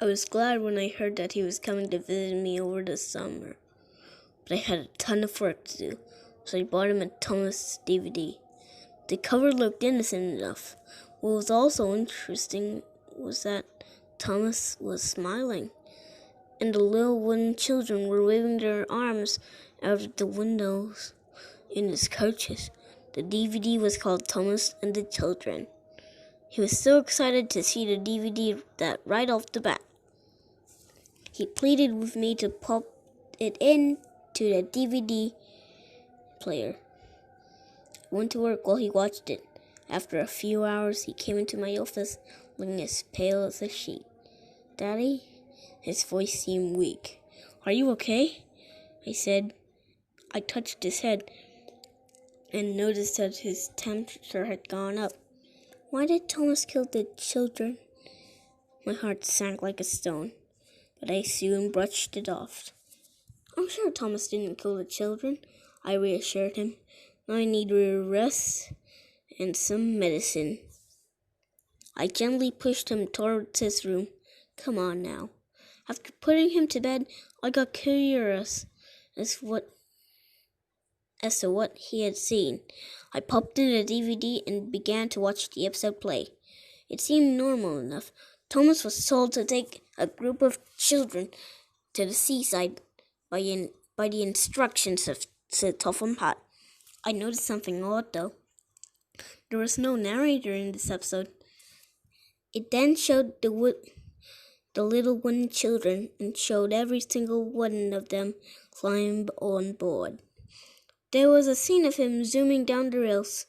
I was glad when I heard that he was coming to visit me over the summer, but I had a ton of work to do, so I bought him a Thomas DVD. The cover looked innocent enough. What was also interesting was that Thomas was smiling, and the little wooden children were waving their arms out of the windows in his coaches. The DVD was called Thomas and the Children. He was so excited to see the DVD that right off the bat, he pleaded with me to pop it into the DVD player. I went to work while he watched it. After a few hours, he came into my office looking as pale as a sheet. "Daddy?" His voice seemed weak. "Are you okay?" I said. I touched his head and noticed that his temperature had gone up. "Why did Thomas kill the children?" My heart sank like a stone, but I soon brushed it off. "I'm sure Thomas didn't kill the children," I reassured him. "I need rest and some medicine." I gently pushed him towards his room. "Come on now." After putting him to bed, I got curious as to what he had seen. I popped in the DVD and began to watch the episode play. It seemed normal enough. Thomas was told to take a group of children to the seaside by the instructions of Sir Topham Hatt. I noticed something odd, though. There was no narrator in this episode. It then showed the little wooden children and showed every single one of them climb on board. There was a scene of him zooming down the rails,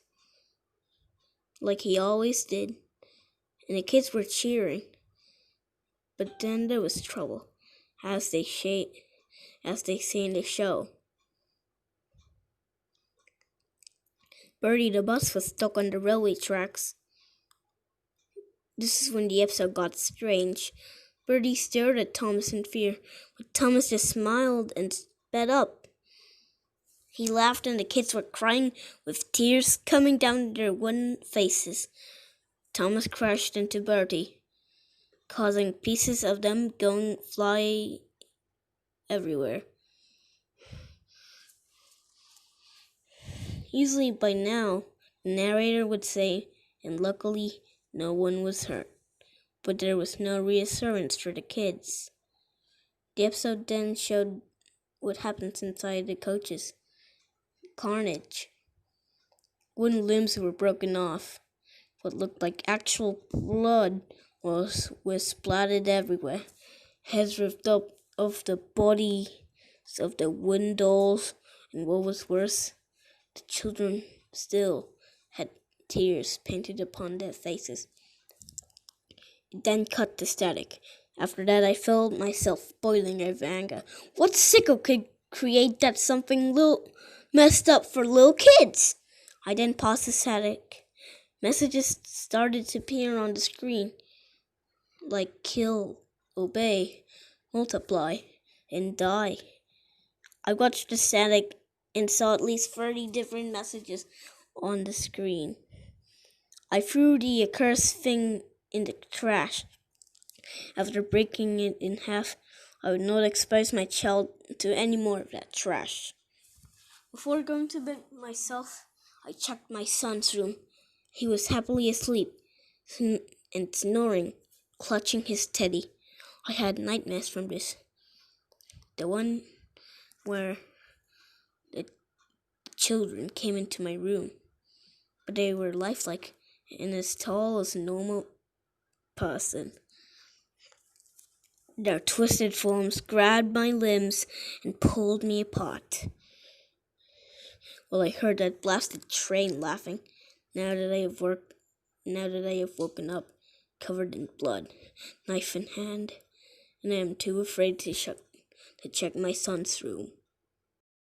like he always did, and the kids were cheering. But then there was trouble, as they say in the show. Bertie the bus was stuck on the railway tracks. This is when the episode got strange. Bertie stared at Thomas in fear, but Thomas just smiled and sped up. He laughed and the kids were crying with tears coming down their wooden faces. Thomas crashed into Bertie, causing pieces of them going fly everywhere. Usually by now, the narrator would say, "And luckily, no one was hurt." But there was no reassurance for the kids. The episode then showed what happens inside the coaches. Carnage. Wooden limbs were broken off. What looked like actual blood was splattered everywhere. Heads ripped up of the bodies of the wooden dolls, and what was worse, the children still had tears painted upon their faces. It then cut to static. After that, I felt myself boiling over anger. What sicko could create that something little messed up for little kids? I then paused the static. Messages started to appear on the screen, like kill, obey, multiply, and die. I watched the static and saw at least 30 different messages on the screen. I threw the accursed thing in the trash. After breaking it in half, I would not expose my child to any more of that trash. Before going to bed myself, I checked my son's room. He was happily asleep and snoring, clutching his teddy. I had nightmares from this. The one where the children came into my room, but they were lifelike and as tall as a normal person. Their twisted forms grabbed my limbs and pulled me apart. Well, I heard that blasted train laughing. Now that I have woken up, covered in blood, knife in hand, and I am too afraid to check my son's room.